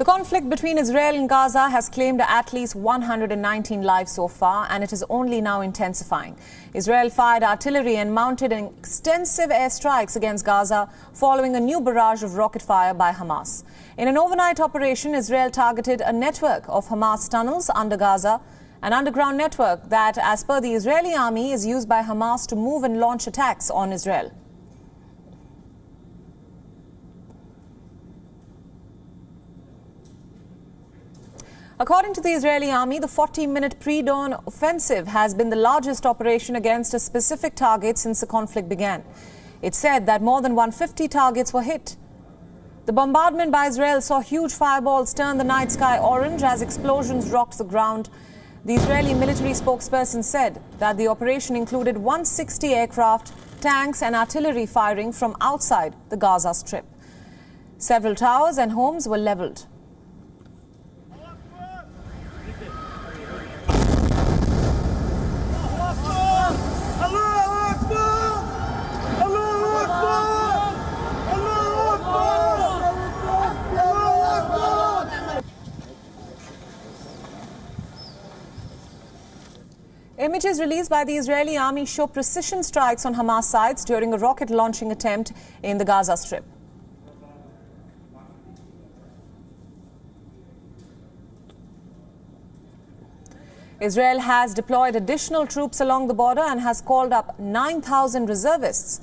The conflict between Israel and Gaza has claimed at least 119 lives so far, and it is only now intensifying. Israel fired artillery and mounted extensive airstrikes against Gaza following a new barrage of rocket fire by Hamas. In an overnight operation, Israel targeted a network of Hamas tunnels under Gaza, an underground network that, as per the Israeli army, is used by Hamas to move and launch attacks on Israel. According to the Israeli army, the 40-minute pre-dawn offensive has been the largest operation against a specific target since the conflict began. It said that more than 150 targets were hit. The bombardment by Israel saw huge fireballs turn the night sky orange as explosions rocked the ground. The Israeli military spokesperson said that the operation included 160 aircraft, tanks and artillery firing from outside the Gaza Strip. Several towers and homes were leveled. Images released by the Israeli army show precision strikes on Hamas sites during a rocket launching attempt in the Gaza Strip. Israel has deployed additional troops along the border and has called up 9,000 reservists.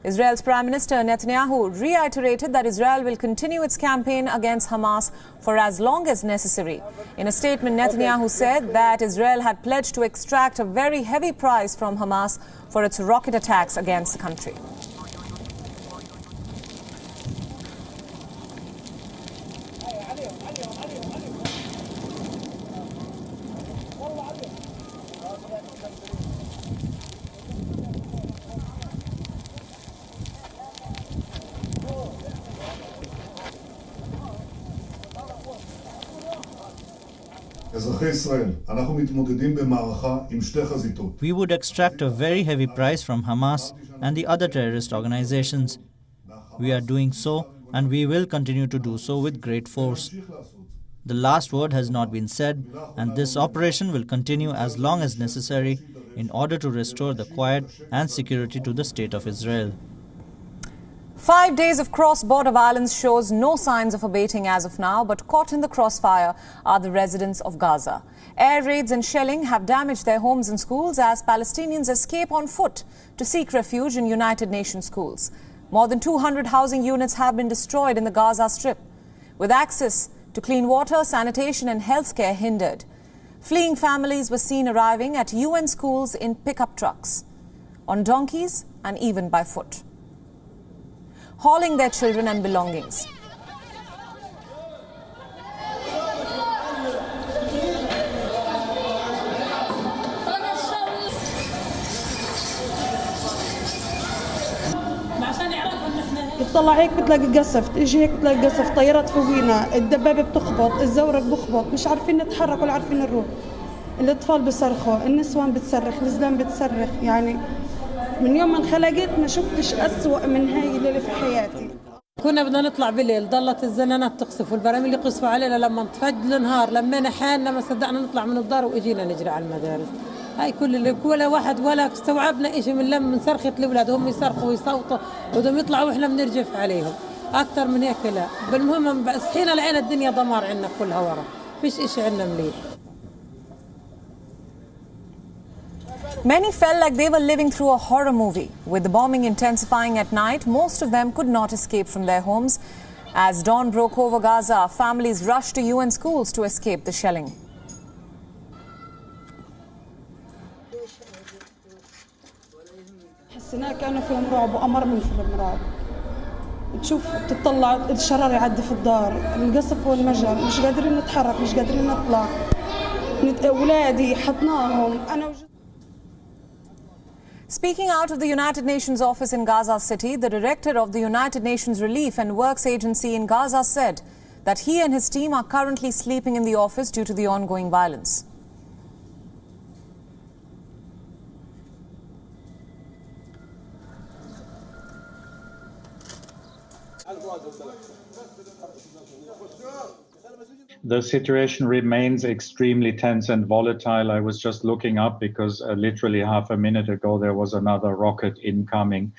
Israel's Prime Minister Netanyahu reiterated that Israel will continue its campaign against Hamas for as long as necessary. In a statement, Netanyahu said that Israel had pledged to extract a very heavy price from Hamas for its rocket attacks against the country. We would extract a very heavy price from Hamas and the other terrorist organizations. We are doing so, and we will continue to do so with great force. The last word has not been said, and this operation will continue as long as necessary in order to restore the quiet and security to the state of Israel. 5 days of cross-border violence shows no signs of abating as of now, but caught in the crossfire are the residents of Gaza. Air raids and shelling have damaged their homes and schools as Palestinians escape on foot to seek refuge in United Nations schools. More than 200 housing units have been destroyed in the Gaza Strip, with access to clean water, sanitation and healthcare hindered. Fleeing families were seen arriving at UN schools in pickup trucks, on donkeys and even by foot, hauling their children and belongings. بتطلع هيك بتلاقي قصف، تيجي هيك بتلاقي قصف، طيارات فوقينا، الدبابة بتخبط، الزورق بخبط، مش عارفين نتحرك ولا عارفين نروح. الأطفال بيصرخوا، النسوان بتصرخ، الزلام بتصرخ، يعني من يوم ما انخلقت ما شفتش أسوأ من هاي الليلة في حياتي. كنا بدنا نطلع بالليل، ضلت الزنانات تقصف والبراميل يقصفوا علينا لما انتفجر النهار، لما حالنا ما صدقنا نطلع من الدار واجينا نجري على المدارس. هاي كل اللي ولا واحد ولا استوعبنا شيء من لما من صرخة الأولاد، هم يصرخوا ويصوتوا بدهم يطلعوا واحنا بنرجف عليهم. أكثر من هيك لا. بالمهم صحينا لقينا الدنيا دمار عندنا كلها ورا، فيش شيء عندنا مليح. Many felt like they were living through a horror movie. With the bombing intensifying at night, most of them could not escape from their homes. As dawn broke over Gaza, families rushed to UN schools to escape the shelling. حسينا كأنه فيلم رعب وأمر من فيلم رعب. تشوف تطلع الشرار يعدي في الدار، القصف والمجر، مش قادرين نتحرك، مش قادرين نطلع. أولادي حطناهم أنا. Speaking out of the United Nations office in Gaza City, the director of the United Nations Relief and Works Agency in Gaza said that he and his team are currently sleeping in the office due to the ongoing violence. The situation remains extremely tense and volatile. I was just looking up because literally half a minute ago there was another rocket incoming.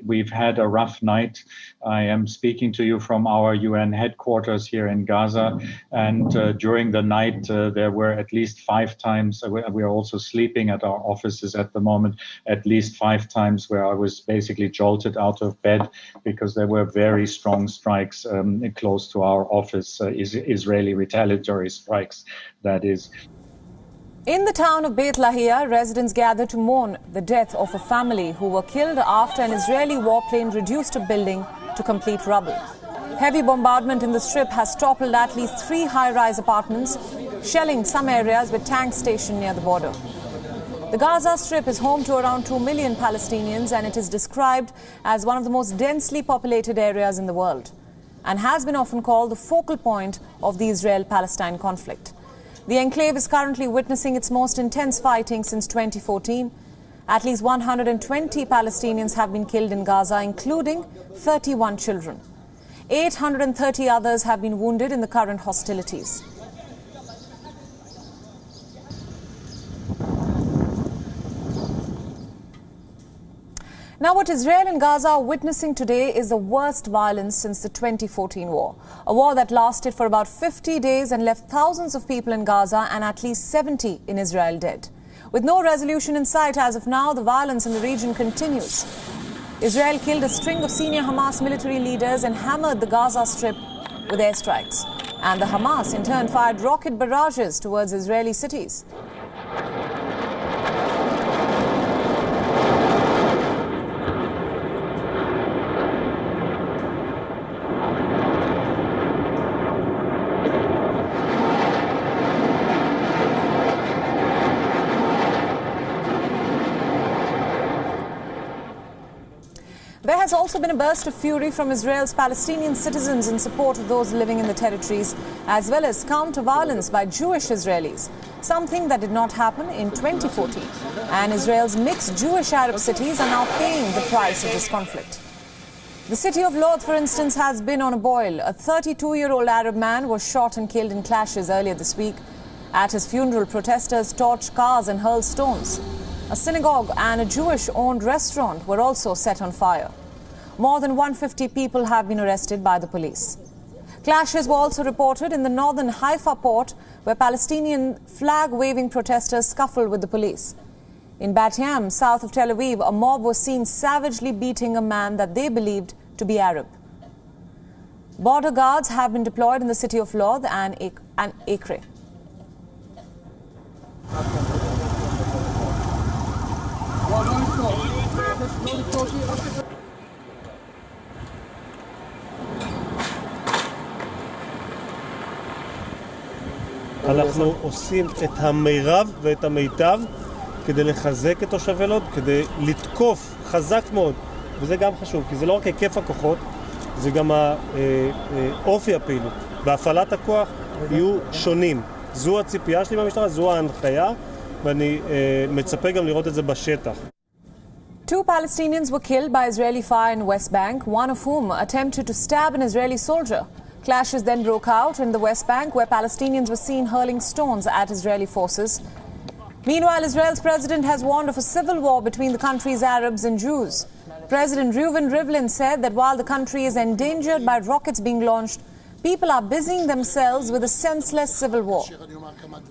We've had a rough night. I am speaking to you from our UN headquarters here in Gaza, and during the night there were at least 5 times, we are also sleeping at our offices at the moment, at least 5 times where I was basically jolted out of bed because there were very strong strikes close to our office, Israeli retaliatory strikes, that is. In the town of Beit Lahia, residents gathered to mourn the death of a family who were killed after an Israeli warplane reduced a building to complete rubble. Heavy bombardment in the strip has toppled at least 3 high-rise apartments, shelling some areas with tanks stationed near the border. The Gaza Strip is home to around 2 million Palestinians, and it is described as one of the most densely populated areas in the world and has been often called the focal point of the Israel-Palestine conflict. The enclave is currently witnessing its most intense fighting since 2014. At least 120 Palestinians have been killed in Gaza, including 31 children. 830 others have been wounded in the current hostilities. Now, what Israel and Gaza are witnessing today is the worst violence since the 2014 war. A war that lasted for about 50 days and left thousands of people in Gaza and at least 70 in Israel dead. With no resolution in sight as of now, the violence in the region continues. Israel killed a string of senior Hamas military leaders and hammered the Gaza Strip with airstrikes. And the Hamas in turn fired rocket barrages towards Israeli cities. There has also been a burst of fury from Israel's Palestinian citizens in support of those living in the territories, as well as counter-violence by Jewish Israelis, something that did not happen in 2014. And Israel's mixed Jewish-Arab cities are now paying the price of this conflict. The city of Lod, for instance, has been on a boil. A 32-year-old Arab man was shot and killed in clashes earlier this week. At his funeral, protesters torched cars and hurled stones. A synagogue and a Jewish-owned restaurant were also set on fire. More than 150 people have been arrested by the police. Clashes were also reported in the northern Haifa port, where Palestinian flag-waving protesters scuffled with the police. In Bat Yam, south of Tel Aviv, a mob was seen savagely beating a man that they believed to be Arab. Border guards have been deployed in the city of Lod and Acre. אנחנו עושים את המירב ואת המיטב כדי לחזק את תושבי לוד, כדי לתקוף חזק מאוד, וזה גם חשוב, כי זה לא רק היקף הכוחות, זה גם אופי הפעילות. בהפעלת הכוח יהיו שונים. זו הציפייה שלי במשטרה, זו ההנחיה, ואני מצפה גם לראות את זה בשטח. 2 Palestinians were killed by Israeli fire in West Bank, one of whom attempted to stab an Israeli soldier. Clashes then broke out in the West Bank, where Palestinians were seen hurling stones at Israeli forces. Meanwhile, Israel's president has warned of a civil war between the country's Arabs and Jews. President Reuven Rivlin said that while the country is endangered by rockets being launched, people are busying themselves with a senseless civil war.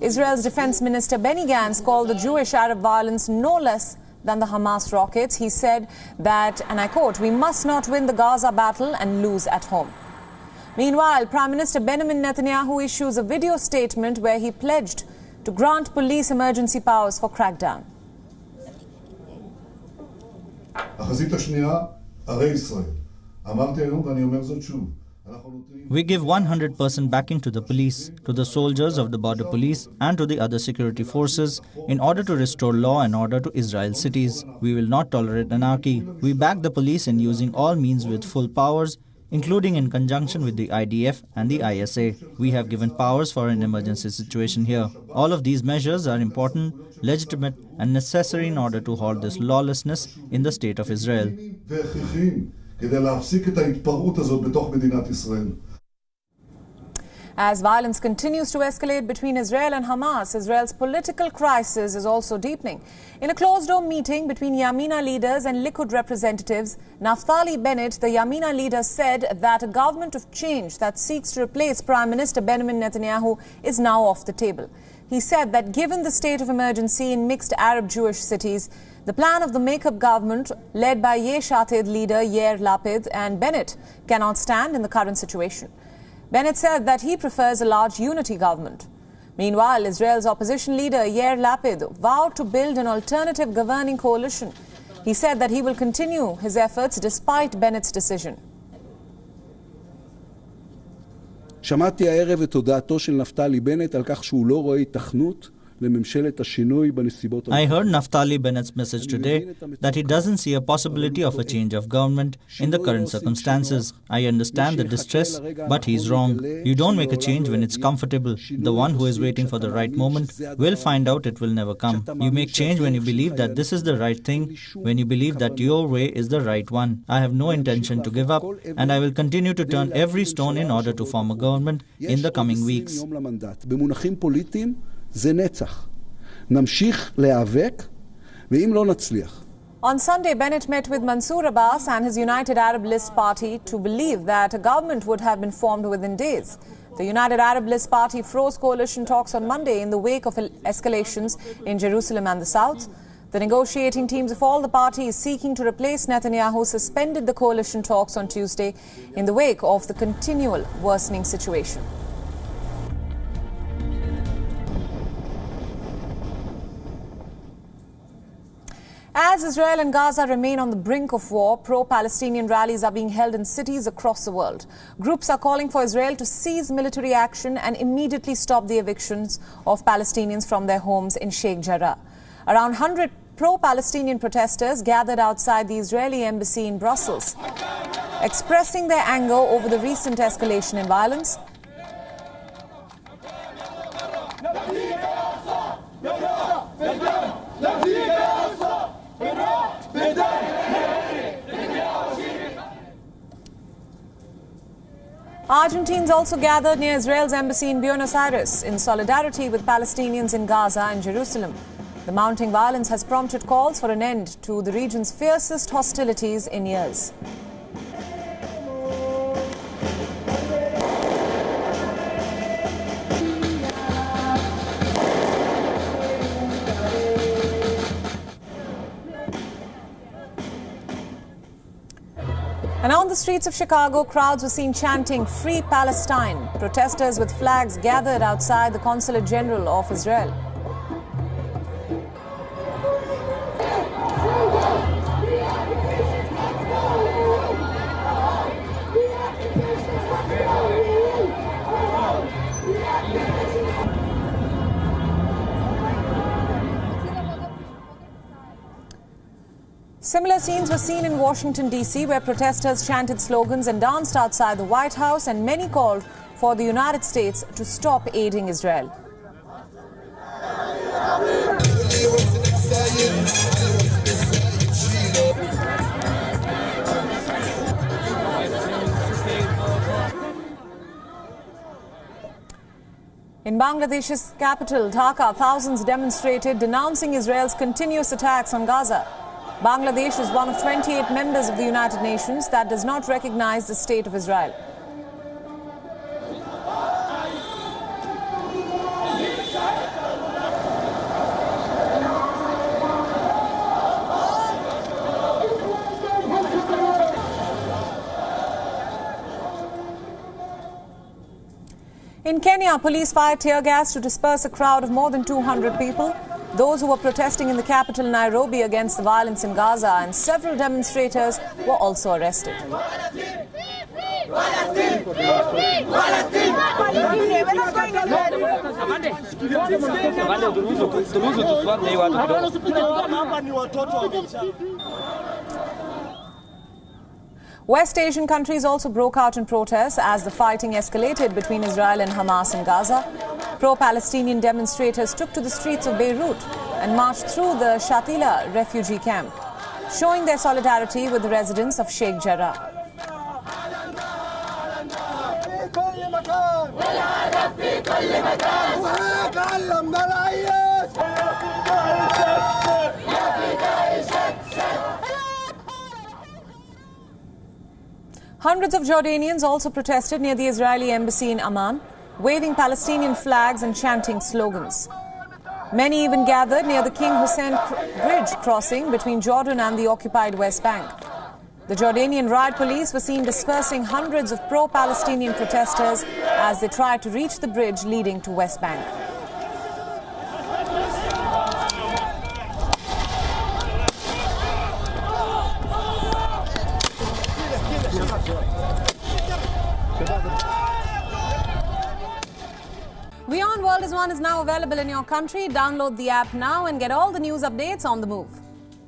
Israel's defense minister Benny Gantz called the Jewish-Arab violence no less than the Hamas rockets. He said that, and I quote, "We must not win the Gaza battle and lose at home." Meanwhile, Prime Minister Benjamin Netanyahu issues a video statement where he pledged to grant police emergency powers for crackdown. החזית השנייה, ערי ישראל. אמרתי היום ואני אומר זאת שוב. We give 100% backing to the police, to the soldiers of the border police and to the other security forces in order to restore law and order to Israel's cities. We will not tolerate anarchy. We back the police in using all means with full powers, including in conjunction with the IDF and the ISA. We have given powers for an emergency situation here. All of these measures are important, legitimate and necessary in order to halt this lawlessness in the state of Israel. As violence continues to escalate between Israel and Hamas, Israel's political crisis is also deepening. In a closed-door meeting between Yamina leaders and Likud representatives, Naftali Bennett, the Yamina leader, said that a government of change that seeks to replace Prime Minister Benjamin Netanyahu is now off the table. He said that given the state of emergency in mixed Arab-Jewish cities, the plan of the make-up government led by Yesh Atid leader Yair Lapid and Bennett cannot stand in the current situation. Bennett said that he prefers a large unity government. Meanwhile, Israel's opposition leader Yair Lapid vowed to build an alternative governing coalition. He said that he will continue his efforts despite Bennett's decision. שמעתי הערב את הודעתו של נפתלי בנט על כך שהוא לא רואה היתכנות לממשלת השינוי בנסיבות. I heard Naftali Bennett's message today that he doesn't see a possibility of a change of government in the current circumstances. I understand the distress, but he's wrong. You don't make a change when it's comfortable. The one who is waiting for the right moment will find out it will never come. You make change when you believe that this is the right thing, when you believe that your way is the right one. I have no intention to give up, and I will continue to turn every stone in order to form a government in the coming weeks. במונחים פוליטיים זה נצח. נמשיך להיאבק, ואם לא נצליח. On Sunday, Bennett met with Mansour Abbas and his United Arab List party to believe that a government would have been formed within days. The United Arab List party froze coalition talks on Monday in the wake of escalations in Jerusalem and the south. The negotiating teams of all the parties seeking to replace Netanyahu suspended the coalition talks on Tuesday in the wake of the continual worsening situation. As Israel and Gaza remain on the brink of war, pro-Palestinian rallies are being held in cities across the world. Groups are calling for Israel to cease military action and immediately stop the evictions of Palestinians from their homes in Sheikh Jarrah. Around 100 pro-Palestinian protesters gathered outside the Israeli embassy in Brussels, expressing their anger over the recent escalation in violence. Argentines also gathered near Israel's embassy in Buenos Aires in solidarity with Palestinians in Gaza and Jerusalem. The mounting violence has prompted calls for an end to the region's fiercest hostilities in years. And on the streets of Chicago, crowds were seen chanting, "Free Palestine." Protesters with flags gathered outside the Consulate General of Israel. Similar scenes were seen in Washington, D.C., where protesters chanted slogans and danced outside the White House, and many called for the United States to stop aiding Israel. In Bangladesh's capital, Dhaka, thousands demonstrated denouncing Israel's continuous attacks on Gaza. Bangladesh is one of 28 members of the United Nations that does not recognize the state of Israel. In Kenya, police fired tear gas to disperse a crowd of more than 200 people. Those who were protesting in the capital, Nairobi, against the violence in Gaza, and several demonstrators were also arrested. West Asian countries also broke out in protests as the fighting escalated between Israel and Hamas in Gaza. Pro-Palestinian demonstrators took to the streets of Beirut and marched through the Shatila refugee camp, showing their solidarity with the residents of Sheikh Jarrah. Hundreds of Jordanians also protested near the Israeli embassy in Amman, waving Palestinian flags and chanting slogans. Many even gathered near the King Hussein Bridge crossing between Jordan and the occupied West Bank. The Jordanian riot police were seen dispersing hundreds of pro-Palestinian protesters as they tried to reach the bridge leading to West Bank. WION World is now available in your country. Download the app now and get all the news updates on the move.